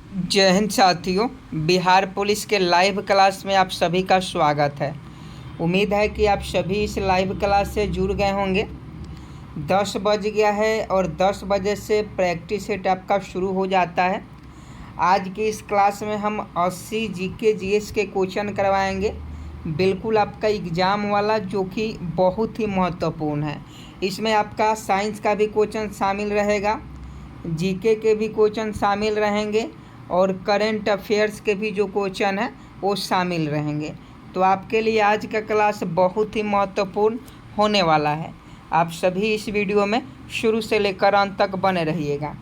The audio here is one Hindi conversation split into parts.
जय हिंद साथियों। बिहार पुलिस के लाइव क्लास में आप सभी का स्वागत है। उम्मीद है कि आप सभी इस लाइव क्लास से जुड़ गए होंगे। 10 बज गया है और 10 बजे से प्रैक्टिस सेट आपका शुरू हो जाता है। आज की इस क्लास में हम 80 जीके जीएस के क्वेश्चन करवाएंगे, बिल्कुल आपका एग्ज़ाम वाला, जो कि बहुत ही महत्वपूर्ण है। इसमें आपका साइंस का भी क्वेश्चन शामिल रहेगा, जीके के भी क्वेश्चन शामिल रहेंगे और करंट अफेयर्स के भी जो क्वेश्चन हैं वो शामिल रहेंगे। तो आपके लिए आज का क्लास बहुत ही महत्वपूर्ण होने वाला है। आप सभी इस वीडियो में शुरू से लेकर अंत तक बने रहिएगा।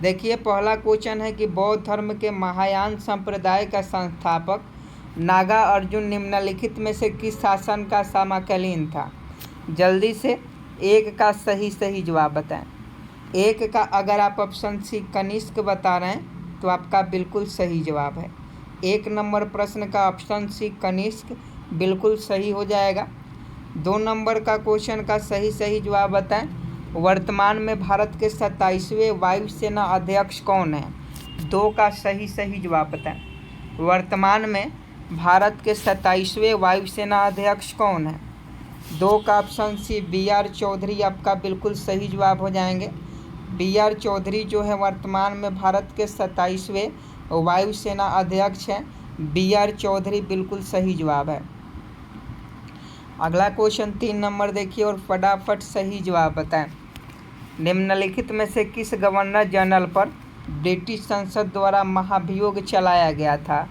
देखिए, पहला क्वेश्चन है कि बौद्ध धर्म के महायान संप्रदाय का संस्थापक नागा अर्जुन निम्नलिखित में से किस शासन का समकालीन था? जल्दी से एक का सही जवाब बताएं। एक का अगर आप ऑप्शन सी कनिष्क बता रहे हैं तो आपका बिल्कुल सही जवाब है। 1 नंबर प्रश्न का ऑप्शन सी कनिष्क बिल्कुल सही हो जाएगा। 2 नंबर का क्वेश्चन का सही जवाब बताएं। वर्तमान में भारत के 27वें वायुसेना अध्यक्ष कौन है? 2 का सही जवाब बताएं। वर्तमान में भारत के 27वें वायुसेना अध्यक्ष कौन है? 2 का ऑप्शन सी BR चौधरी आपका बिल्कुल सही जवाब हो जाएंगे। BR चौधरी जो है वर्तमान में भारत के 27वें वायुसेना अध्यक्ष हैं। BR चौधरी बिल्कुल सही जवाब है। अगला क्वेश्चन 3 नंबर देखिए और फटाफट सही जवाब बताएं। निम्नलिखित में से किस गवर्नर जनरल पर ब्रिटिश संसद द्वारा महाभियोग चलाया गया था?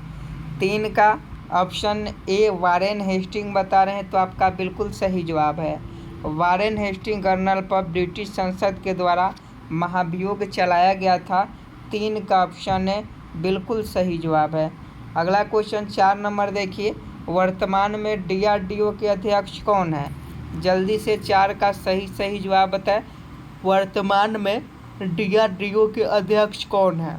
3 का ऑप्शन ए वारेन हेस्टिंग बता रहे हैं तो आपका बिल्कुल सही जवाब है। वारेन हेस्टिंग जनरल पर ब्रिटिश संसद के द्वारा महाभियोग चलाया गया था। 3 का ऑप्शन है बिल्कुल सही जवाब है। अगला क्वेश्चन 4 नंबर देखिए, वर्तमान में DRDO के अध्यक्ष कौन है? जल्दी से 4 का सही जवाब बताएं। वर्तमान में DRDO के अध्यक्ष कौन है?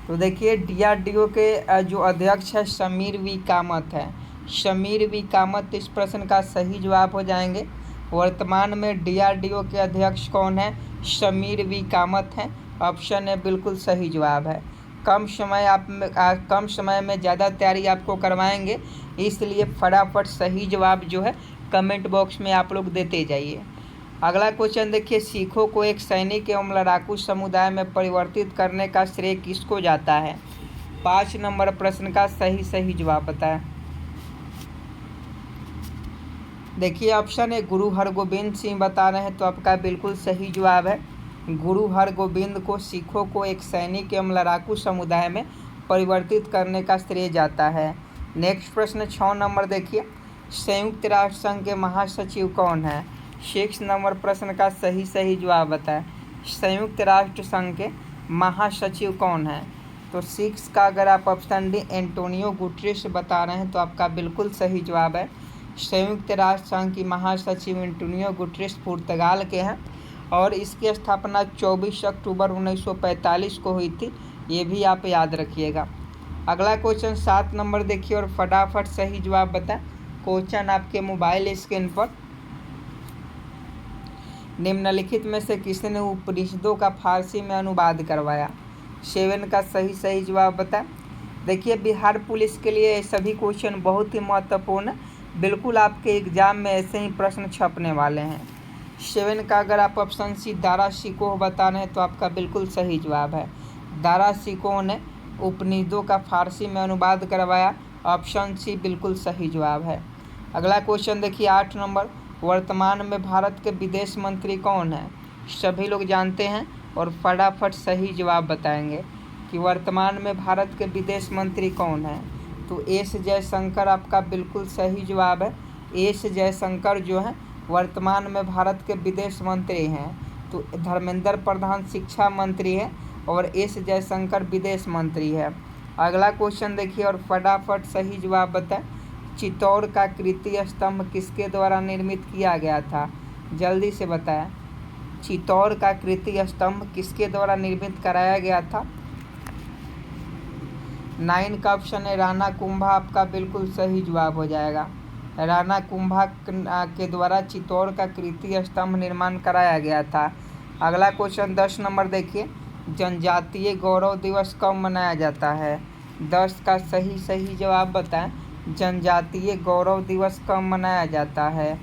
तो देखिए, DRDO के जो अध्यक्ष है शमीर वी कामत है। शमीर वी कामत इस प्रश्न का सही जवाब हो जाएंगे। वर्तमान में DRDO के अध्यक्ष कौन है? शमीर वी कामत हैं। ऑप्शन है बिल्कुल सही जवाब है। कम समय में ज़्यादा तैयारी आपको करवाएंगे, इसलिए फटाफट सही जवाब जो है कमेंट बॉक्स में आप लोग देते जाइए। अगला क्वेश्चन देखिए, सिखों को एक सैनिक एवं लड़ाकू समुदाय में परिवर्तित करने का श्रेय किसको जाता है? 5 नंबर प्रश्न का सही जवाब बताएं। देखिए, ऑप्शन है गुरु हरगोविंद सिंह बता रहे हैं तो आपका बिल्कुल सही जवाब है। गुरु हरगोविंद को सिखों को एक सैनिक एवं लड़ाकू समुदाय में परिवर्तित करने का श्रेय जाता है। नेक्स्ट प्रश्न 6 नंबर देखिए, संयुक्त राष्ट्र संघ के महासचिव कौन है? 6 नंबर प्रश्न का सही जवाब बताएं। संयुक्त राष्ट्र संघ के महासचिव कौन है? तो 6 का अगर आप ऑप्शन डी एंटोनियो गुटेरेस बता रहे हैं तो आपका बिल्कुल सही जवाब है। संयुक्त राष्ट्र संघ की महासचिव एंटोनियो गुटेरेस पुर्तगाल के हैं और इसकी स्थापना 24 अक्टूबर 1945 को हुई थी, ये भी आप याद रखिएगा। अगला क्वेश्चन 7 नंबर देखिए और फटाफट सही जवाब बताएं। क्वेश्चन आपके मोबाइल स्क्रीन पर। निम्नलिखित में से किसने उपनिषदों का फारसी में अनुवाद करवाया? 7 का सही जवाब बताएं। देखिए, बिहार पुलिस के लिए सभी क्वेश्चन बहुत ही महत्वपूर्ण है, बिल्कुल आपके एग्जाम में ऐसे ही प्रश्न छपने वाले हैं। 7 का अगर आप ऑप्शन सी दारा शिकोह बता रहे हैं तो आपका बिल्कुल सही जवाब है। दारा शिकोह ने उपनिषदों का फारसी में अनुवाद करवाया। ऑप्शन सी बिल्कुल सही जवाब है। अगला क्वेश्चन देखिए 8 नंबर, वर्तमान में भारत के विदेश मंत्री कौन है? सभी लोग जानते हैं और फटाफट सही जवाब बताएंगे कि वर्तमान में भारत के विदेश मंत्री कौन है। तो एस जयशंकर आपका बिल्कुल सही जवाब है। एस जयशंकर जो है वर्तमान में भारत के विदेश मंत्री हैं। तो धर्मेंद्र प्रधान शिक्षा मंत्री है और एस जयशंकर विदेश मंत्री है। अगला क्वेश्चन देखिए और फटाफट सही जवाब बताएं। चित्तौड़ का कीर्ति स्तंभ किसके द्वारा निर्मित किया गया था? जल्दी से बताएं। चित्तौड़ का कीर्ति स्तंभ किसके द्वारा निर्मित कराया गया था? 9 का ऑप्शन है राणा कुंभा आपका बिल्कुल सही जवाब हो जाएगा। राणा कुंभा के द्वारा चित्तौड़ का कीर्ति स्तंभ निर्माण कराया गया था। अगला क्वेश्चन 10 नंबर देखिए, जनजातीय गौरव दिवस कब मनाया जाता है? 10 का सही जवाब बताएं। जनजातीय गौरव दिवस कब मनाया जाता है?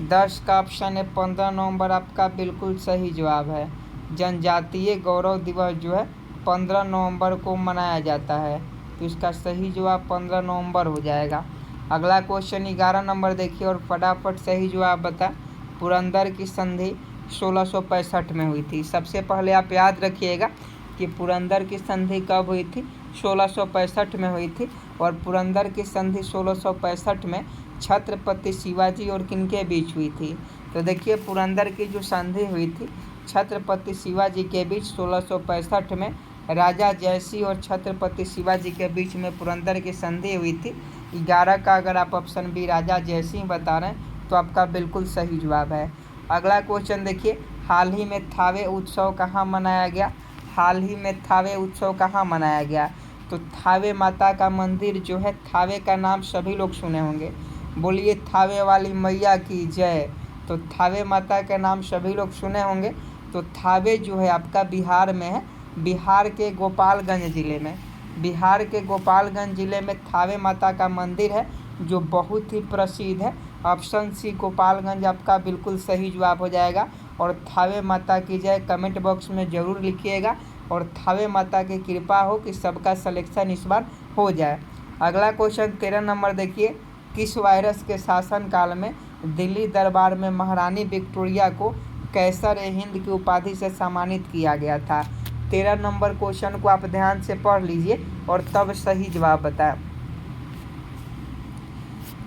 10 का ऑप्शन है 15 नवंबर आपका बिल्कुल सही जवाब है। जनजातीय गौरव दिवस जो है 15 नवंबर को मनाया जाता है, तो इसका सही जवाब 15 नवंबर हो जाएगा। अगला क्वेश्चन 11 नंबर देखिए और फटाफट सही जवाब बताएं। पुरंदर की संधि 1665 में हुई थी। सबसे पहले आप याद रखिएगा कि पुरंदर की संधि कब हुई थी? 1665 में हुई थी। और पुरंदर की संधि 1665 में छत्रपति शिवाजी और किनके बीच हुई थी? तो देखिए पुरंदर की जो संधि हुई थी छत्रपति शिवाजी के बीच 1665 में राजा जयसिंह और छत्रपति शिवाजी के बीच में पुरंदर की संधि हुई थी। 11 का अगर आप ऑप्शन बी राजा जयसिंह बता रहे हैं तो आपका बिल्कुल सही जवाब है। अगला क्वेश्चन देखिए, हाल ही में थावे उत्सव कहाँ मनाया गया? हाल ही में थावे उत्सव कहाँ मनाया गया? तो थावे माता का मंदिर जो है, थावे का नाम सभी लोग सुने होंगे, बोलिए थावे वाली मैया की जय। तो थावे माता का नाम सभी लोग सुने होंगे। तो थावे जो है आपका बिहार में है, बिहार के गोपालगंज ज़िले में। बिहार के गोपालगंज ज़िले में थावे माता का मंदिर है जो बहुत ही प्रसिद्ध है। ऑप्शन सी गोपालगंज आपका बिल्कुल सही जवाब हो जाएगा। और थावे माता की जय कमेंट बॉक्स में ज़रूर लिखिएगा और थावे माता की कृपा हो कि सबका सिलेक्शन इस बार हो जाए। अगला क्वेश्चन 13 नंबर देखिए, किस वायरस के शासनकाल में दिल्ली दरबार में महारानी विक्टोरिया को कैसर ए हिंद की उपाधि से सम्मानित किया गया था? 13 नंबर क्वेश्चन को आप ध्यान से पढ़ लीजिए और तब सही जवाब बताएं।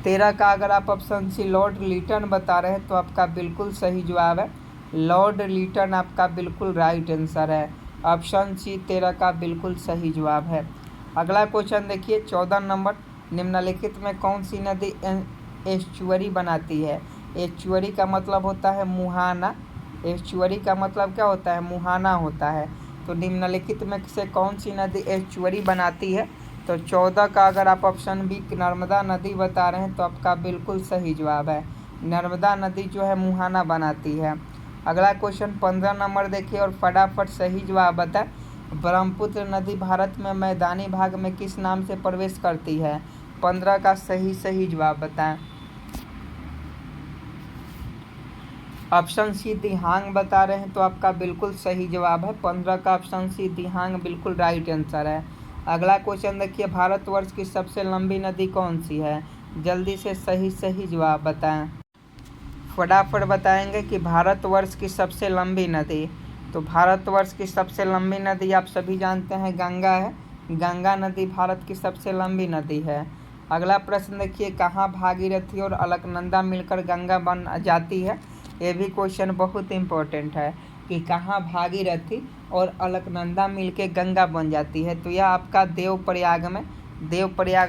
13 का अगर आप ऑप्शन सी लॉर्ड लिटन बता रहे हैं तो आपका बिल्कुल सही जवाब है। लॉर्ड लिटन आपका बिल्कुल राइट आंसर है। ऑप्शन सी 13 का बिल्कुल सही जवाब है। अगला क्वेश्चन देखिए 14 नंबर, निम्नलिखित में कौन सी नदी एस्चुअरी बनाती है? एस्चुअरी का मतलब होता है मुहाना। एस्चुअरी का मतलब क्या होता है? मुहाना होता है। तो निम्नलिखित में से कौन सी नदी एस्चुअरी बनाती है? तो 14 का अगर आप ऑप्शन बी नर्मदा नदी बता रहे हैं तो आपका बिल्कुल सही जवाब है। नर्मदा नदी जो है मुहाना बनाती है। अगला क्वेश्चन 15 नंबर देखिए और फटाफट सही जवाब बताएं। ब्रह्मपुत्र नदी भारत में मैदानी भाग में किस नाम से प्रवेश करती है? 15 का सही जवाब बताएं। ऑप्शन सी दिहांग बता रहे हैं तो आपका बिल्कुल सही जवाब है। 15 का ऑप्शन सी दिहांग बिल्कुल राइट आंसर है। अगला क्वेश्चन देखिए, भारतवर्ष की सबसे लंबी नदी कौन सी है? जल्दी से सही जवाब बताएं। फटाफट बताएंगे कि भारतवर्ष की सबसे लंबी नदी। तो भारतवर्ष की सबसे लंबी नदी आप सभी जानते हैं गंगा है। गंगा नदी भारत की सबसे लंबी नदी है। अगला प्रश्न देखिए, कहाँ भागीरथी और अलकनंदा मिलकर गंगा बन जाती है? ये भी क्वेश्चन बहुत इम्पोर्टेंट है कि कहाँ भागीरथी और अलकनंदा मिलके गंगा बन जाती है? तो यह आपका देवप्रयाग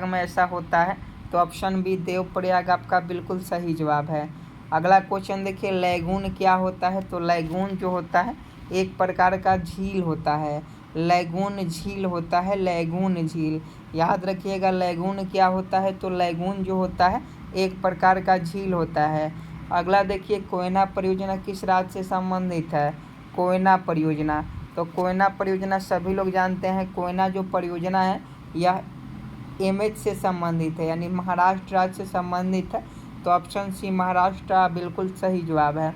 में ऐसा होता है। तो ऑप्शन बी देवप्रयाग आपका बिल्कुल सही जवाब है। अगला क्वेश्चन देखिए, लैगून क्या होता है? तो लैगून जो होता है एक प्रकार का झील होता है। लैगून झील होता है, लैगून झील याद रखिएगा। लैगून क्या होता है? तो लैगून जो होता है एक प्रकार का झील होता है। अगला देखिए, कोयना परियोजना किस राज्य से संबंधित है? कोयना परियोजना, तो कोयना परियोजना सभी लोग जानते हैं। कोयना जो परियोजना है यह एमएच से संबंधित है, यानी महाराष्ट्र राज्य से संबंधित है। तो ऑप्शन सी महाराष्ट्र बिल्कुल सही जवाब है।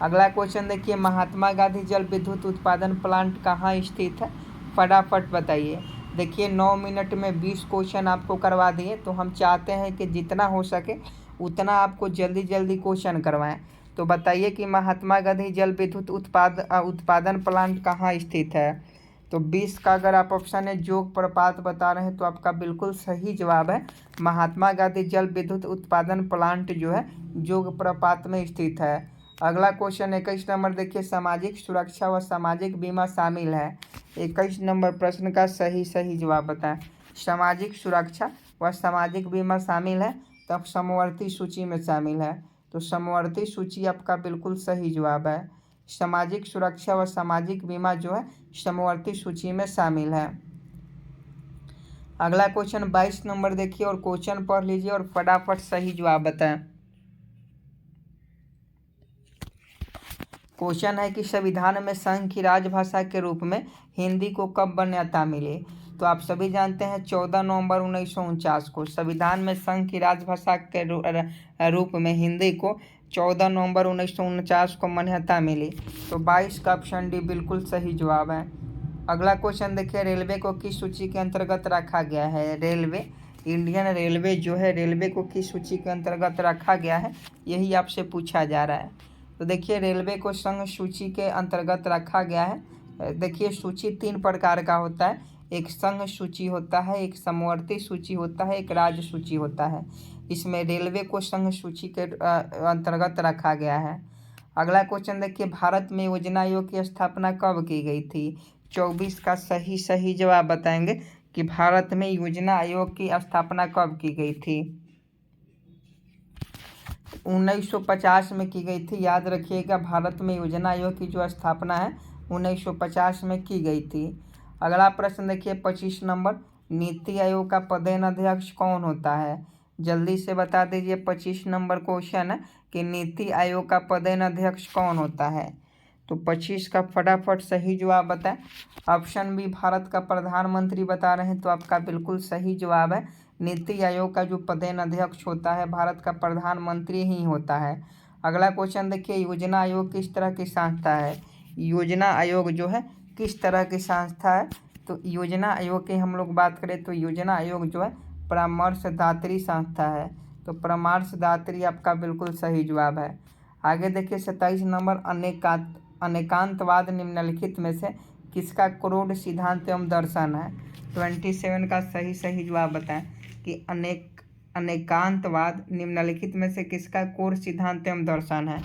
अगला क्वेश्चन देखिए, महात्मा गांधी जल विद्युत उत्पादन प्लांट कहाँ स्थित है? फटाफट बताइए। देखिए 9 मिनट में 20 क्वेश्चन आपको करवा दिए, तो हम चाहते हैं कि जितना हो सके उतना आपको जल्दी क्वेश्चन करवाएं। तो बताइए कि महात्मा गांधी जल विद्युत उत्पादन प्लांट कहाँ स्थित है? तो 20 का अगर आप ऑप्शन है जोग प्रपात बता रहे हैं तो आपका बिल्कुल सही जवाब है। महात्मा गांधी जल विद्युत उत्पादन प्लांट जो है जोग प्रपात में स्थित है। अगला क्वेश्चन 21 नंबर देखिए, सामाजिक सुरक्षा व सामाजिक बीमा शामिल है। 21 नंबर प्रश्न का सही जवाब बताएं। सामाजिक सुरक्षा व सामाजिक बीमा शामिल है तब समवर्ती सूची में शामिल है। तो समवर्ती सूची आपका बिल्कुल सही जवाब है। सामाजिक सुरक्षा व सामाजिक बीमा जो है समवर्ती सूची में शामिल है। अगला क्वेश्चन 22 नंबर देखिए और क्वेश्चन पढ़ लीजिए और फटाफट सही जवाब बताएं। क्वेश्चन है कि संविधान में संघ की राजभाषा के रूप में हिंदी को कब मान्यता मिली। तो आप सभी जानते हैं 14 नवंबर 1949 को संविधान में संघ की राजभाषा के रूप में हिंदी को 14 नवंबर 1949 को मान्यता मिली। तो 22 का ऑप्शन डी बिल्कुल सही जवाब है। अगला क्वेश्चन देखिए, रेलवे को किस सूची के अंतर्गत रखा गया है। रेलवे, इंडियन रेलवे जो है, रेलवे को किस सूची के अंतर्गत रखा गया है, यही आपसे पूछा जा रहा है। तो देखिए रेलवे को संघ सूची के अंतर्गत रखा गया है। देखिए सूची 3 प्रकार का होता है, एक संघ सूची होता है, एक समवर्ती सूची होता है, एक राज्य सूची होता है। इसमें रेलवे को संघ सूची के अंतर्गत रखा गया है। अगला क्वेश्चन देखिए, भारत में योजना आयोग की स्थापना कब की गई थी। 24 का सही जवाब बताएंगे कि भारत में योजना आयोग की स्थापना कब की गई थी। 1950 में की गई थी। याद रखिएगा, भारत में योजना आयोग की जो स्थापना है 1950 में की गई थी। अगला प्रश्न देखिए 25 नंबर, नीति आयोग का पदेन अध्यक्ष कौन होता है। जल्दी से बता दीजिए, 25 नंबर क्वेश्चन है कि नीति आयोग का पदेन अध्यक्ष कौन होता है। तो 25 का फटाफट सही जवाब बताएं। ऑप्शन बी भारत का प्रधानमंत्री बता रहे हैं, तो आपका बिल्कुल सही जवाब है। नीति आयोग का जो पदेन अध्यक्ष होता है भारत का प्रधानमंत्री ही होता है। अगला क्वेश्चन देखिए, योजना आयोग किस तरह की संस्था है। योजना आयोग जो है किस तरह की संस्था है। तो योजना आयोग की हम लोग बात करें तो योजना आयोग जो है परामर्शदात्री संस्था है। तो परामर्शदात्री आपका बिल्कुल सही जवाब है। आगे देखिए 27 नंबर, अनेकांतवाद निम्नलिखित में से किसका क्रोड सिद्धांत एवं दर्शन है। 27 का सही जवाब बताएं कि अनेकांतवाद निम्नलिखित में से किसका कोर सिद्धांत एवं दर्शन है।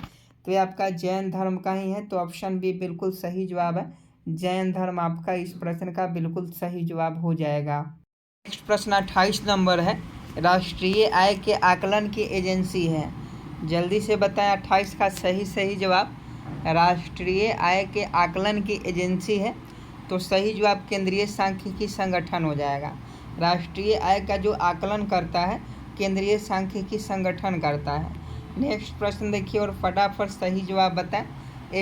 तो ये आपका जैन धर्म का ही है। तो ऑप्शन बी बिल्कुल सही जवाब है। जैन धर्म आपका इस प्रश्न का बिल्कुल सही जवाब हो जाएगा। नेक्स्ट प्रश्न 28 नंबर है, राष्ट्रीय आय के आकलन की एजेंसी है। जल्दी से बताएं 28 का सही जवाब। राष्ट्रीय आय के आकलन की एजेंसी है, तो सही जवाब केंद्रीय सांख्यिकी संगठन हो जाएगा। राष्ट्रीय आय का जो आकलन करता है केंद्रीय सांख्यिकी संगठन करता है। नेक्स्ट प्रश्न देखिए और फटाफट सही जवाब बताएं।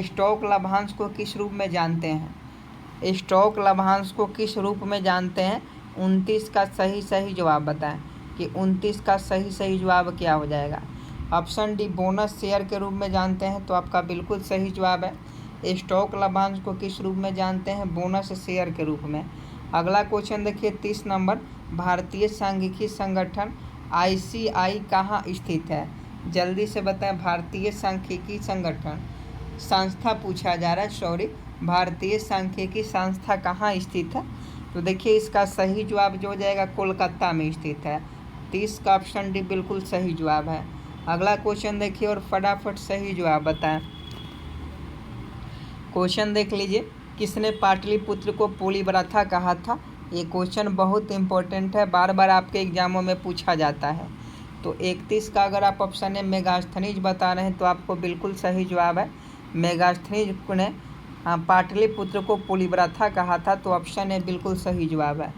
स्टॉक लाभांश को किस रूप में जानते हैं। स्टॉक लाभांश को किस रूप में जानते हैं। 29 का सही जवाब बताएं कि 29 का सही जवाब क्या हो जाएगा। ऑप्शन डी बोनस शेयर के रूप में जानते हैं, तो आपका बिल्कुल सही जवाब है। स्टॉक लाभांश को किस रूप में जानते हैं, बोनस शेयर के रूप में। अगला क्वेश्चन देखिए 30 नंबर, भारतीय सांख्यिकी संगठन ICI कहाँ स्थित है। जल्दी से बताएं, भारतीय सांख्यिकी संगठन संस्था पूछा जा रहा है, सॉरी, भारतीय सांख्यिकी संस्था कहाँ स्थित है। तो देखिए इसका सही जवाब जो हो जाएगा कोलकाता में स्थित है। 30 का ऑप्शन डी बिल्कुल सही जवाब है। अगला क्वेश्चन देखिए और फटाफट सही जवाब बताएं। क्वेश्चन देख लीजिए, किसने पाटलिपुत्र को पोलीब्राथा कहा था। ये क्वेश्चन बहुत इंपॉर्टेंट है, बार बार आपके एग्जामों में पूछा जाता है। तो 31 का अगर आप ऑप्शन ए मेगास्थनीज बता रहे हैं, तो आपको बिल्कुल सही जवाब है। मेगास्थनीज ने पाटलिपुत्र को पोलीब्राथा कहा था, तो ऑप्शन ए बिल्कुल सही जवाब है।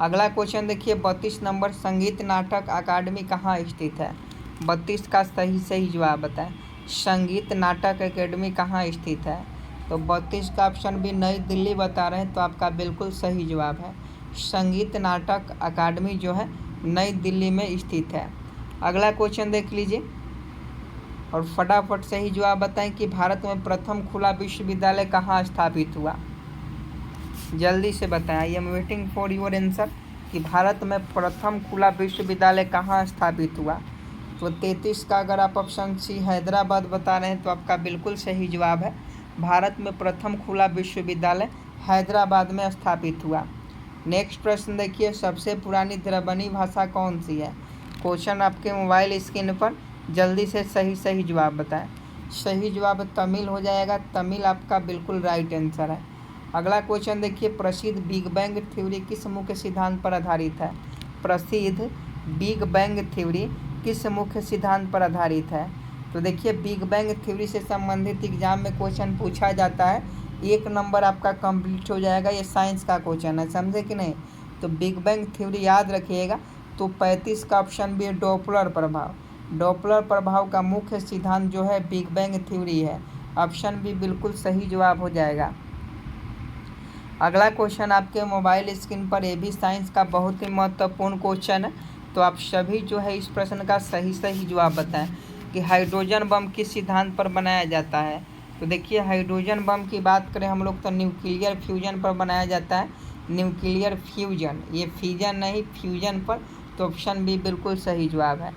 अगला क्वेश्चन देखिए 32 नंबर, संगीत नाटक अकादमी कहाँ स्थित है। 32 का सही जवाब बताएं। संगीत नाटक अकेडमी कहाँ स्थित है। तो 32 का ऑप्शन भी नई दिल्ली बता रहे हैं, तो आपका बिल्कुल सही जवाब है। संगीत नाटक अकादमी जो है नई दिल्ली में स्थित है। अगला क्वेश्चन देख लीजिए और फटाफट सही जवाब बताएं कि भारत में प्रथम खुला विश्वविद्यालय कहाँ स्थापित हुआ। जल्दी से बताएं, I am waiting for your answer कि भारत में प्रथम खुला विश्वविद्यालय कहाँ स्थापित हुआ। तो 33 का अगर आप ऑप्शन सी हैदराबाद बता रहे हैं, तो आपका बिल्कुल सही जवाब है। भारत में प्रथम खुला विश्वविद्यालय हैदराबाद में स्थापित हुआ। नेक्स्ट प्रश्न देखिए, सबसे पुरानी द्रवणी भाषा कौन सी है। क्वेश्चन आपके मोबाइल स्क्रीन पर, जल्दी से सही जवाब बताएं। सही जवाब तमिल हो जाएगा। तमिल आपका बिल्कुल राइट आंसर है। अगला क्वेश्चन देखिए, प्रसिद्ध बिग बैंग थ्योरी किस मुख्य सिद्धांत पर आधारित है। प्रसिद्ध बिग बैंग थ्योरी किस मुख्य सिद्धांत पर आधारित है। तो देखिए बिग बैंग थ्योरी से संबंधित एग्जाम में क्वेश्चन पूछा जाता है, 1 नंबर आपका कंप्लीट हो जाएगा। ये साइंस का क्वेश्चन है, समझे कि नहीं। तो बिग बैंग थ्योरी याद रखिएगा। तो 35 का ऑप्शन भी डॉपलर प्रभाव। डॉपलर प्रभाव का मुख्य सिद्धांत जो है बिग बैंग थ्योरी है। ऑप्शन बी बिल्कुल सही जवाब हो जाएगा। अगला क्वेश्चन आपके मोबाइल स्क्रीन पर ये भी साइंस का बहुत ही महत्वपूर्ण क्वेश्चन है, तो आप सभी जो है इस प्रश्न का सही जवाब बताएं कि हाइड्रोजन बम किस सिद्धांत पर बनाया जाता है। तो देखिए हाइड्रोजन बम की बात करें हम लोग तो न्यूक्लियर फ्यूजन पर बनाया जाता है, न्यूक्लियर फ्यूजन, ये फ्यूजन नहीं फ्यूजन पर, तो ऑप्शन बी बिल्कुल सही जवाब है।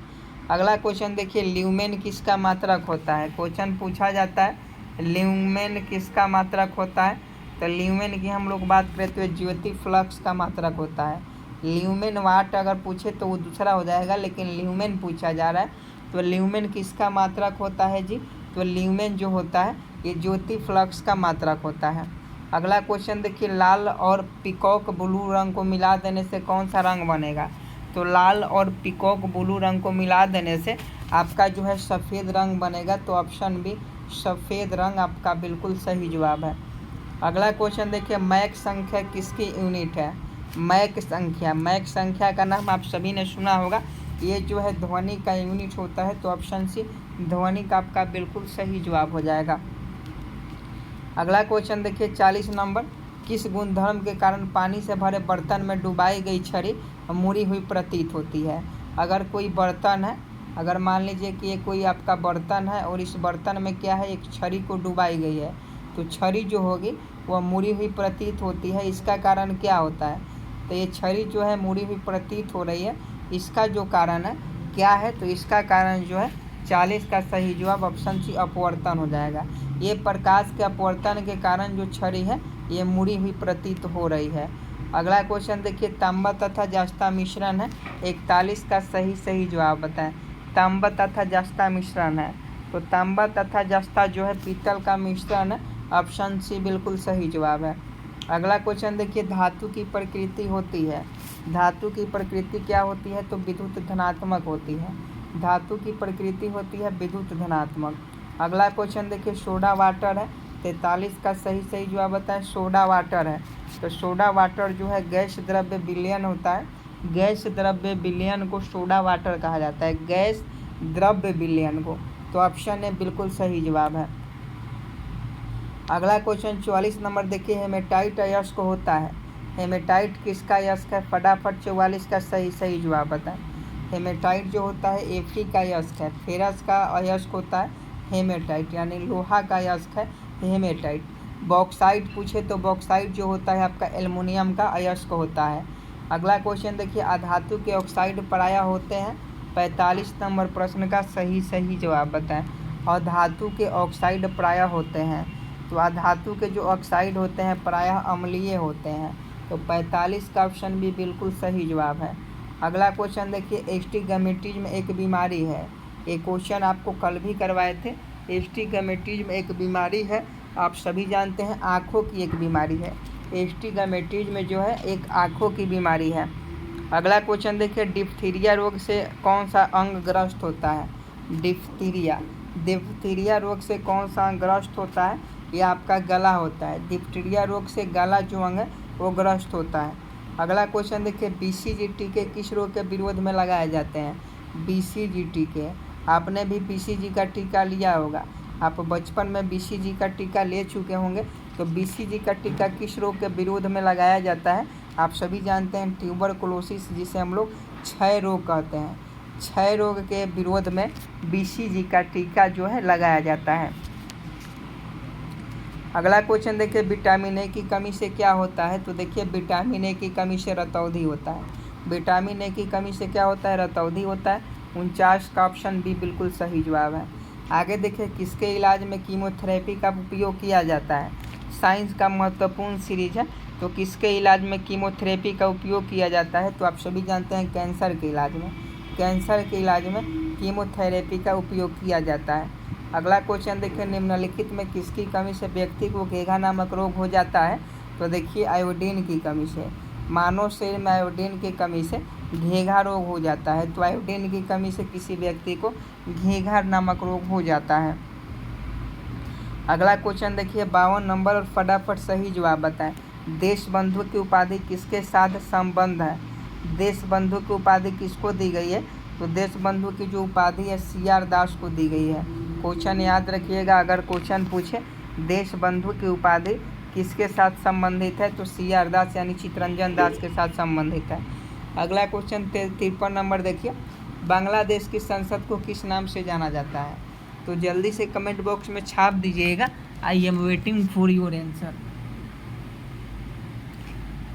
अगला क्वेश्चन देखिए ल्यूमेन किसका मात्रक होता है। क्वेश्चन पूछा जाता है ल्यूमेन किसका मात्रक होता है, तो ल्यूमेन की हम लोग बात करें तो ज्योति फ्लक्स का मात्रक होता है। ल्यूमेन वाट अगर पूछे तो वो दूसरा हो जाएगा, लेकिन ल्यूमेन पूछा जा रहा है, तो ल्यूमेन किसका मात्रक होता है जी, तो ल्यूमेन जो होता है ये ज्योति फ्लक्स का मात्रक होता है। अगला क्वेश्चन देखिए लाल और पीकॉक ब्लू रंग को मिला देने से कौन सा रंग बनेगा। तो लाल और पीकॉक ब्लू रंग को मिला देने से आपका जो है सफ़ेद रंग बनेगा, तो ऑप्शन बी सफ़ेद रंग आपका बिल्कुल सही जवाब है। अगला क्वेश्चन देखिए मैक संख्या किसकी यूनिट है। मैक संख्या का नाम आप सभी ने सुना होगा, ये जो है ध्वनि का यूनिट होता है, तो ऑप्शन सी ध्वनि का आपका बिल्कुल सही जवाब हो जाएगा। अगला क्वेश्चन देखिए 40 नंबर, किस गुणधर्म के कारण पानी से भरे बर्तन में डुबाई गई छड़ी मुड़ी हुई प्रतीत होती है। अगर कोई बर्तन है, अगर मान लीजिए कि ये कोई आपका बर्तन है और इस बर्तन में क्या है एक छड़ी को डुबाई गई है, तो छड़ी जो होगी वह मुड़ी हुई प्रतीत होती है। इसका कारण क्या होता है, तो ये छड़ी जो है मुड़ी हुई प्रतीत हो रही है, इसका जो कारण है क्या है, तो इसका कारण जो है 40 का सही जवाब ऑप्शन सी अपवर्तन हो जाएगा। ये प्रकाश के अपवर्तन के कारण जो छड़ी है ये मुड़ी हुई प्रतीत हो रही है। अगला क्वेश्चन देखिए तांबा तथा जस्ता मिश्रण है, 41 का सही जवाब बताएं। तांबा तथा जस्ता मिश्रण है, तो तांबा तथा जस्ता जो है पीतल का मिश्रण है, ऑप्शन सी बिल्कुल सही जवाब है। अगला क्वेश्चन देखिए धातु की प्रकृति होती है, धातु की प्रकृति क्या होती है, तो विद्युत धनात्मक होती है। धातु की प्रकृति होती है विद्युत धनात्मक। अगला क्वेश्चन देखिए सोडा वाटर है, 43 का सही जवाब बताएं। सोडा वाटर है, तो सोडा वाटर जो है गैस द्रव्य विलयन होता है, गैस द्रव्य विलयन को सोडा वाटर कहा जाता है, गैस द्रव्य विलयन को, तो ऑप्शन ए बिल्कुल सही जवाब है। अगला क्वेश्चन 44 नंबर देखिए हेमेटाइट अयस्क होता है। हेमेटाइट किसका अयस्क है, फटाफट 44 का सही जवाब बताएं। हेमेटाइट जो होता है एफी का अयस्क है, फेरस का अयस्क होता है हेमेटाइट, यानी लोहा का अयस्क है हेमेटाइट। बॉक्साइट पूछे तो बॉक्साइट जो होता है आपका एल्युमिनियम का अयस्क होता है। अगला क्वेश्चन देखिए अधातु के ऑक्साइड प्रायः होते हैं, 45 नंबर प्रश्न का सही जवाब बताएं। अधातु के ऑक्साइड प्रायः होते हैं, तो अधातु के जो ऑक्साइड होते हैं प्रायः अम्लीय होते हैं, तो 45 का ऑप्शन भी बिल्कुल सही जवाब है। अगला क्वेश्चन देखिए एस्टिग्मेटिज्म एक बीमारी है, ये क्वेश्चन आपको कल भी करवाए थे। एस्टिग्मेटिज्म एक बीमारी है, आप सभी जानते हैं आँखों की एक बीमारी है। एस्टिग्मेटिज्म जो है एक आँखों की बीमारी है। अगला क्वेश्चन देखिए डिप्थीरिया रोग से कौन सा अंग ग्रस्त होता है। डिप्थीरिया रोग से कौन सा अंग ग्रस्त होता है, ये आपका गला होता है। डिप्थीरिया रोग से गला जो अंग है वो ग्रस्त होता है। अगला क्वेश्चन देखिए बीसीजी टीके किस रोग के विरोध में लगाए जाते हैं। बीसीजी टीके, आपने भी बीसीजी का टीका लिया होगा, आप बचपन में बीसीजी का टीका ले चुके होंगे, तो बीसीजी का टीका किस रोग के विरोध में लगाया जाता है, आप सभी जानते हैं ट्यूबरकुलोसिस, जिसे हम लोग क्षय रोग कहते हैं। क्षय रोग के विरोध में बीसीजी का टीका जो है लगाया जाता है। अगला क्वेश्चन देखिए विटामिन ए की कमी से क्या होता है, तो देखिए विटामिन ए की कमी से रतौंधी होता है। विटामिन ए की कमी से क्या होता है, रतौंधी होता है। 49 का ऑप्शन बी बिल्कुल सही जवाब है। आगे देखिए किसके इलाज में कीमोथेरेपी का उपयोग किया जाता है। साइंस का महत्वपूर्ण सीरीज है, तो किसके इलाज में कीमोथेरेपी का उपयोग किया जाता है, तो आप सभी जानते हैं कैंसर के इलाज में। कैंसर के इलाज में कीमोथेरेपी का उपयोग किया जाता है। अगला क्वेश्चन देखिए निम्नलिखित में किसकी कमी से व्यक्ति को घेघा नामक रोग हो जाता है, तो देखिए आयोडीन की कमी से। मानव शरीर में आयोडीन की कमी से घेघा रोग हो जाता है, तो आयोडीन की कमी से किसी व्यक्ति को घेघा नामक रोग हो जाता है। अगला क्वेश्चन देखिए 52 नंबर और फटाफट सही जवाब बताएं। देशबंधु की उपाधि किसके साथ संबंध है। देशबंधु की उपाधि किसको दी गई है, तो देशबंधु की जो उपाधि है CR दास को दी गई है। क्वेश्चन याद रखिएगा, अगर क्वेश्चन पूछे देश बंधु की उपाधि किसके साथ संबंधित है, तो CR दास यानी चित्तरंजन दास के साथ संबंधित है। अगला क्वेश्चन 53 नंबर देखिए, बांग्लादेश की संसद को किस नाम से जाना जाता है? तो जल्दी से कमेंट बॉक्स में छाप दीजिएगा, I am waiting for your answer.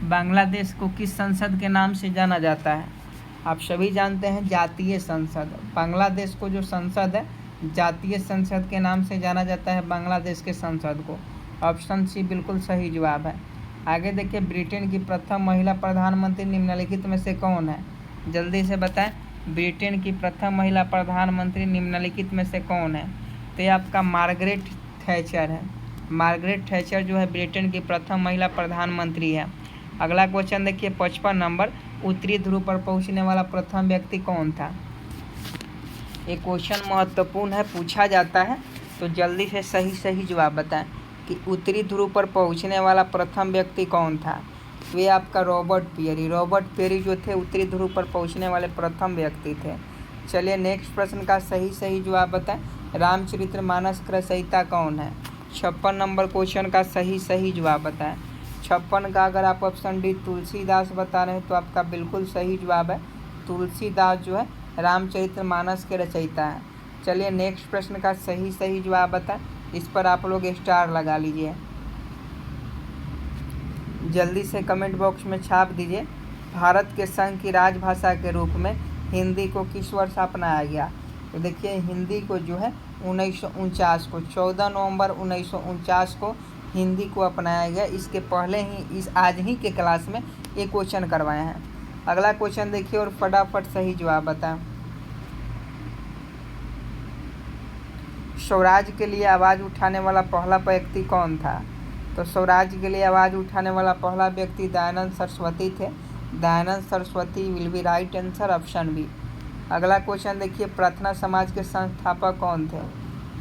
Bangladesh को किस संसद के नाम से जाना जाता है? आप सभी जानते हैं जातीय संसद। बांग्लादेश को जो संसद है जातीय संसद के नाम से जाना जाता है बांग्लादेश के संसद को। ऑप्शन सी बिल्कुल सही जवाब है। आगे देखिए, ब्रिटेन की प्रथम महिला प्रधानमंत्री निम्नलिखित में से कौन है? जल्दी से बताएं, ब्रिटेन की प्रथम महिला प्रधानमंत्री निम्नलिखित में से कौन है? तो ये आपका मार्गरेट थैचर है। मार्गरेट थैचर जो है ब्रिटेन की प्रथम महिला प्रधानमंत्री है। अगला क्वेश्चन देखिए 55 नंबर, उत्तरी ध्रुव पर पहुंचने वाला प्रथम व्यक्ति कौन था? ये क्वेश्चन महत्वपूर्ण है, पूछा जाता है, तो जल्दी से सही जवाब बताएं कि उत्तरी ध्रुव पर पहुंचने वाला प्रथम व्यक्ति कौन था? तो ये आपका रॉबर्ट पेरी जो थे उत्तरी ध्रुव पर पहुंचने वाले प्रथम व्यक्ति थे। चलिए नेक्स्ट प्रश्न का सही जवाब बताएं, रामचरितमानस का रचयिता कौन है? 56 नंबर क्वेश्चन का सही जवाब बताएं। 56 का अगर आप ऑप्शन डी तुलसीदास बता रहे हैं तो आपका बिल्कुल सही जवाब है। तुलसीदास जो है रामचरितमानस के रचयिता है। चलिए नेक्स्ट प्रश्न का सही जवाब बताएं, इस पर आप लोग स्टार लगा लीजिए, जल्दी से कमेंट बॉक्स में छाप दीजिए। भारत के संघ की राजभाषा के रूप में हिंदी को किस वर्ष अपनाया गया? तो देखिए हिंदी को जो है 1949 को, 14 नवंबर 1949 को हिंदी को अपनाया गया। इसके पहले ही आज ही के क्लास में एक क्वेश्चन करवाए हैं। अगला क्वेश्चन देखिए और फटाफट सही जवाब बताएं। स्वराज के लिए आवाज़ उठाने वाला पहला व्यक्ति कौन था? तो स्वराज के लिए आवाज़ उठाने वाला पहला व्यक्ति दयानंद सरस्वती थे। Dayanand Saraswati will be right answer, option B. अगला क्वेश्चन देखिए, प्रार्थना समाज के संस्थापक कौन थे?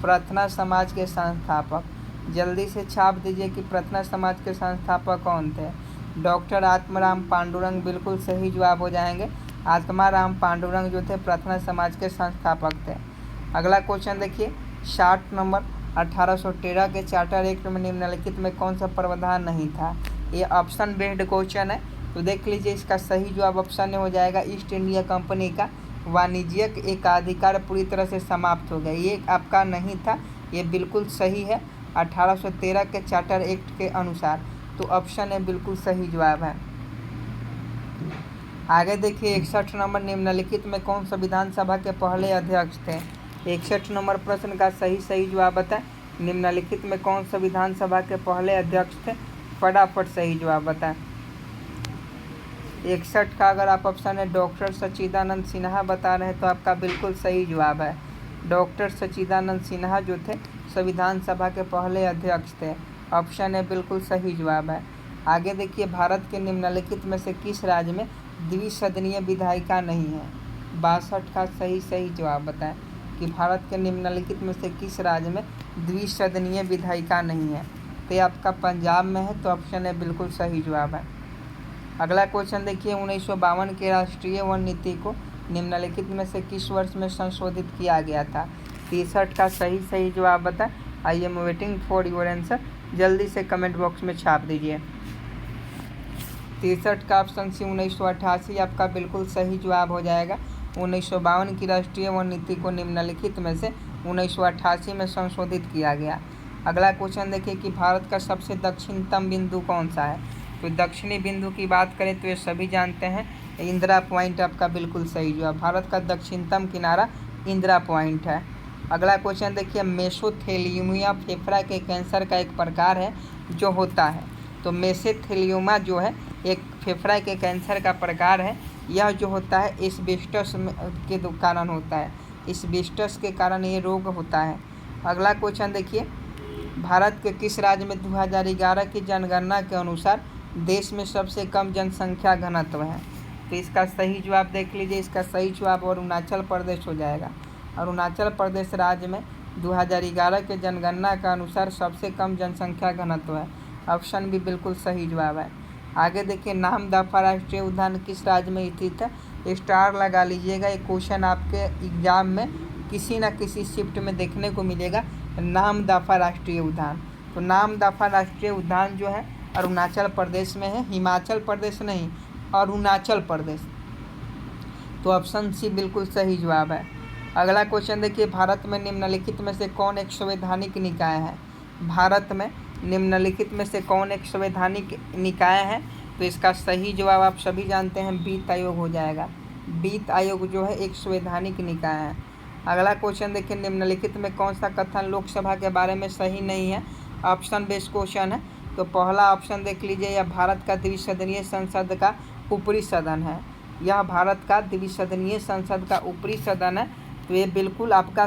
प्रार्थना समाज के संस्थापक, जल्दी से छाप दीजिए कि प्रार्थना समाज के संस्थापक कौन थे? डॉक्टर आत्माराम पांडुरंग बिल्कुल सही जवाब हो जाएंगे। आत्माराम पांडुरंग जो थे प्रार्थना समाज के संस्थापक थे। अगला क्वेश्चन देखिए 60 नंबर, 1813 के चार्टर एक्ट में निम्नलिखित में कौन सा प्रावधान नहीं था? ये ऑप्शन बेस्ड क्वेश्चन है, तो देख लीजिए इसका सही जवाब ऑप्शन हो जाएगा ईस्ट इंडिया कंपनी का वाणिज्यिक एकाधिकार पूरी तरह से समाप्त हो गया। ये आपका नहीं था, ये बिल्कुल सही है 1813 के चार्टर एक्ट के अनुसार, तो ऑप्शन है बिल्कुल सही जवाब है। आगे देखिए 61 नंबर, निम्नलिखित में कौन संविधान सभा के पहले अध्यक्ष थे? 61 नंबर प्रश्न का सही जवाब बताएं, निम्नलिखित में कौन संविधान सभा के पहले अध्यक्ष थे? फटाफट सही जवाब बताएं। 61 का अगर आप ऑप्शन है डॉक्टर सच्चिदानंद सिन्हा बता रहे हैं तो आपका बिल्कुल सही जवाब है। डॉक्टर सच्चिदानंद सिन्हा जो थे संविधान सभा के पहले अध्यक्ष थे, ऑप्शन है बिल्कुल सही जवाब है। आगे देखिए, भारत के निम्नलिखित में से किस राज्य में द्विसदनीय विधायिका नहीं है? 62 का सही जवाब बताएं कि भारत के निम्नलिखित में से किस राज्य में द्विसदनीय विधायिका नहीं है? तो ये आपका पंजाब में है, तो ऑप्शन है बिल्कुल सही जवाब है। अगला क्वेश्चन देखिए, 1952 के राष्ट्रीय वन नीति को निम्नलिखित में से किस वर्ष में संशोधित किया गया था? 63 का सही जवाब बताएं। I am waiting for your answer, जल्दी से कमेंट बॉक्स में छाप दीजिए। 63 का ऑप्शन सी 1988 आपका बिल्कुल सही जवाब हो जाएगा। 1952 की राष्ट्रीय वन नीति को निम्नलिखित में से 1988 में संशोधित किया गया। अगला क्वेश्चन देखिए कि भारत का सबसे दक्षिणतम बिंदु कौन सा है? तो दक्षिणी बिंदु की बात करें तो ये सभी जानते हैं इंदिरा पॉइंट आपका बिल्कुल सही जवाब। भारत का दक्षिणतम किनारा इंदिरा पॉइंट है। अगला क्वेश्चन देखिए, मेसोथेलियोमा फेफड़ा के कैंसर का एक प्रकार है जो होता है। तो मेसोथेलियोमा जो है एक फेफड़ा के कैंसर का प्रकार है, यह जो होता है एस्बेस्टस के कारण होता है। एस्बेस्टस के कारण ये रोग होता है। अगला क्वेश्चन देखिए, भारत के किस राज्य में 2011 की जनगणना के अनुसार देश में सबसे कम जनसंख्या घनत्व है? तो इसका सही जवाब देख लीजिए, इसका सही जवाब अरुणाचल प्रदेश हो जाएगा। अरुणाचल प्रदेश राज्य में 2011 के जनगणना के अनुसार सबसे कम जनसंख्या घनत्व है, ऑप्शन भी बिल्कुल सही जवाब है। आगे देखिए, नाम दफा राष्ट्रीय उद्यान किस राज्य में स्थित है? स्टार लगा लीजिएगा, ये क्वेश्चन आपके एग्जाम में किसी न किसी शिफ्ट में देखने को मिलेगा नामदफा राष्ट्रीय उद्यान। तो नामदफा राष्ट्रीय उद्यान जो है अरुणाचल प्रदेश में है, हिमाचल प्रदेश नहीं, अरुणाचल प्रदेश। तो ऑप्शन सी बिल्कुल सही जवाब है। अगला क्वेश्चन देखिए, भारत में निम्नलिखित में से कौन एक संवैधानिक निकाय है? भारत में निम्नलिखित में से कौन एक संवैधानिक निकाय है? तो इसका सही जवाब आप सभी जानते हैं वित्त आयोग हो जाएगा। वित्त आयोग जो है एक संवैधानिक निकाय है। अगला क्वेश्चन देखिए, निम्नलिखित में कौन सा कथन लोकसभा के बारे में सही नहीं है? ऑप्शन बेस्ड क्वेश्चन है। तो पहला ऑप्शन देख लीजिए, यह भारत का द्विसदनीय संसद का ऊपरी सदन है। यह भारत का द्विसदनीय संसद का ऊपरी सदन है। तो ये बिल्कुल आपका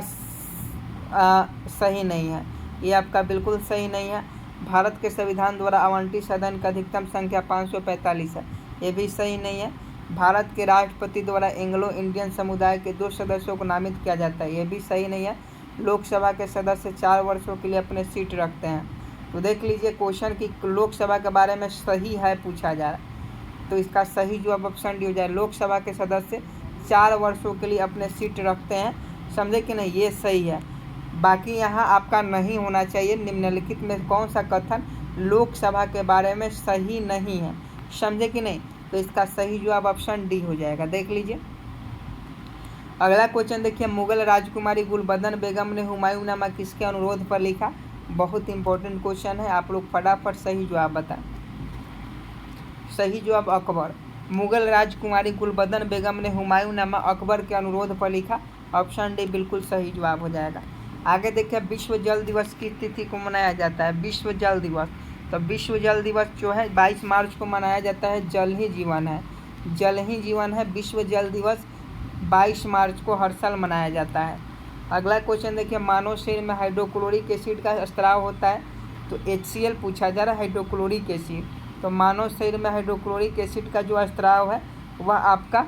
सही नहीं है, ये आपका बिल्कुल सही नहीं है। भारत के संविधान द्वारा आवंटित सदन की अधिकतम संख्या 545 है, ये भी सही नहीं है। भारत के राष्ट्रपति द्वारा एंग्लो इंडियन समुदाय के 2 सदस्यों को नामित किया जाता है, ये भी सही नहीं है। लोकसभा के सदस्य 4 वर्षों के लिए अपने सीट रखते हैं। तो देख लीजिए क्वेश्चन की लोकसभा के बारे में सही है पूछा जा रहा है, तो इसका सही जवाब ऑप्शन डी हो जाए। लोकसभा के सदस्य 4 वर्षों के लिए अपने सीट रखते हैं, समझे कि नहीं, ये सही है। बाकी यहाँ आपका नहीं होना चाहिए, निम्नलिखित में कौन सा कथन लोकसभा के बारे में सही नहीं है, समझे कि नहीं। तो इसका सही जवाब ऑप्शन डी हो जाएगा। देख लीजिए अगला क्वेश्चन देखिए, मुगल राजकुमारी गुलबदन बेगम ने हुमायूंनामा किसके अनुरोध पर लिखा? बहुत इंपॉर्टेंट क्वेश्चन है, आप लोग फटाफट सही जवाब बताएं। सही जवाब अकबर। मुगल राजकुमारी गुलबदन बेगम ने हुमायूंनामा अकबर के अनुरोध पर लिखा, ऑप्शन डी बिल्कुल सही जवाब हो जाएगा। आगे देखिए, विश्व जल दिवस की तिथि को मनाया जाता है? विश्व जल दिवस, तो विश्व जल दिवस जो है 22 मार्च को मनाया जाता है। जल ही जीवन है, जल ही जीवन है। विश्व जल दिवस 22 मार्च को हर साल मनाया जाता है। अगला क्वेश्चन देखिए, मानव शरीर में हाइड्रोक्लोरिक एसिड का स्राव होता है? तो HCl पूछा जा रहा है, हाइड्रोक्लोरिक एसिड। तो मानव शरीर में हाइड्रोक्लोरिक एसिड का जो स्राव है वह आपका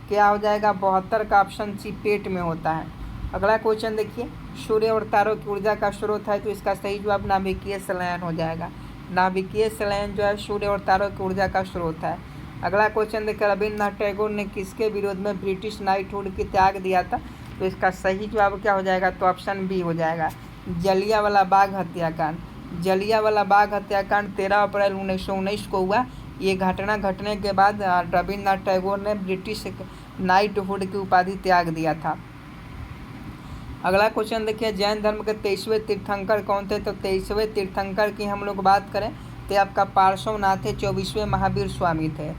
क्या हो जाएगा? 72 का ऑप्शन सी पेट में होता है। अगला क्वेश्चन देखिए, सूर्य और तारों की ऊर्जा का स्रोत है? तो इसका सही जवाब नाभिकीय संलयन हो जाएगा। नाभिकीय संलयन जो है सूर्य और तारों की ऊर्जा का स्रोत है। अगला क्वेश्चन देखिए, रविन्द्रनाथ टैगोर ने किसके विरोध में ब्रिटिश नाइटहुड की त्याग दिया था? तो इसका सही जवाब क्या हो जाएगा? तो ऑप्शन बी हो जाएगा, जलियांवाला बाग हत्याकांड। जलियांवाला बाग हत्याकांड 13 अप्रैल 1919 को हुआ। ये घटना घटने के बाद रविन्द्रनाथ टैगोर ने ब्रिटिश नाइटहुड की उपाधि त्याग दिया था। अगला क्वेश्चन देखिए, जैन धर्म के 23वें तीर्थंकर कौन थे? तो 23वें तीर्थंकर की हम लोग बात करें तो आपका पार्श्वनाथ थे, 24वें महावीर स्वामी थे।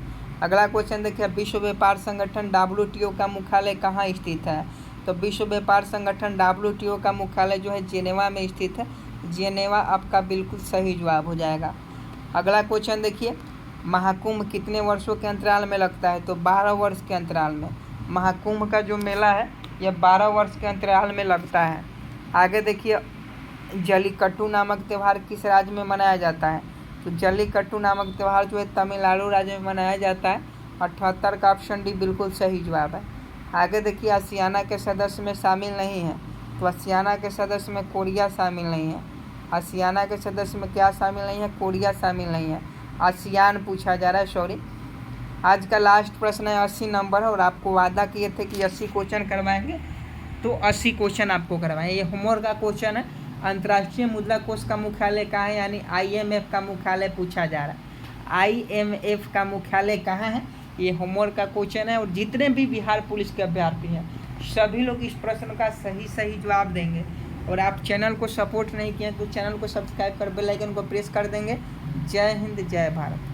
अगला क्वेश्चन देखिए, विश्व व्यापार संगठन WTO का मुख्यालय कहाँ स्थित है? तो विश्व व्यापार संगठन WTO का मुख्यालय जो है जेनेवा में स्थित है। जेनेवा आपका बिल्कुल सही जवाब हो जाएगा। अगला क्वेश्चन देखिए, महाकुंभ कितने वर्षों के अंतराल में लगता है? तो 12 वर्ष के अंतराल में। महाकुंभ का जो मेला है यह 12 वर्ष के अंतराल में लगता है। आगे देखिए, जल्लीकट्टू नामक त्यौहार किस राज्य में मनाया जाता है? तो जल्लीकट्टू नामक त्यौहार जो है तमिलनाडु राज्य में मनाया जाता है। 78 का ऑप्शन डी बिल्कुल सही जवाब है। आगे देखिए, आसियाना के सदस्य में शामिल नहीं है? तो आसियाना के सदस्य में कोरिया शामिल नहीं है। आसियाना के सदस्य में क्या शामिल नहीं है? कोरिया शामिल नहीं है। आसियान पूछा जा रहा है, सॉरी। आज का लास्ट प्रश्न है 80 नंबर है, और आपको वादा किए थे कि 80 क्वेश्चन करवाएंगे, तो 80 क्वेश्चन आपको करवाएंगे। ये होमवर्क का क्वेश्चन है। अंतर्राष्ट्रीय मुद्रा कोष का मुख्यालय कहाँ है? यानी IMF का मुख्यालय पूछा जा रहा है। IMF का मुख्यालय कहाँ है? ये होमवर्क का क्वेश्चन है। और जितने भी बिहार पुलिस के अभ्यर्थी हैं सभी लोग इस प्रश्न का सही जवाब देंगे। और आप चैनल को सपोर्ट नहीं किए तो चैनल को सब्सक्राइब कर बेल आइकन को प्रेस कर देंगे। जय हिंद, जय भारत।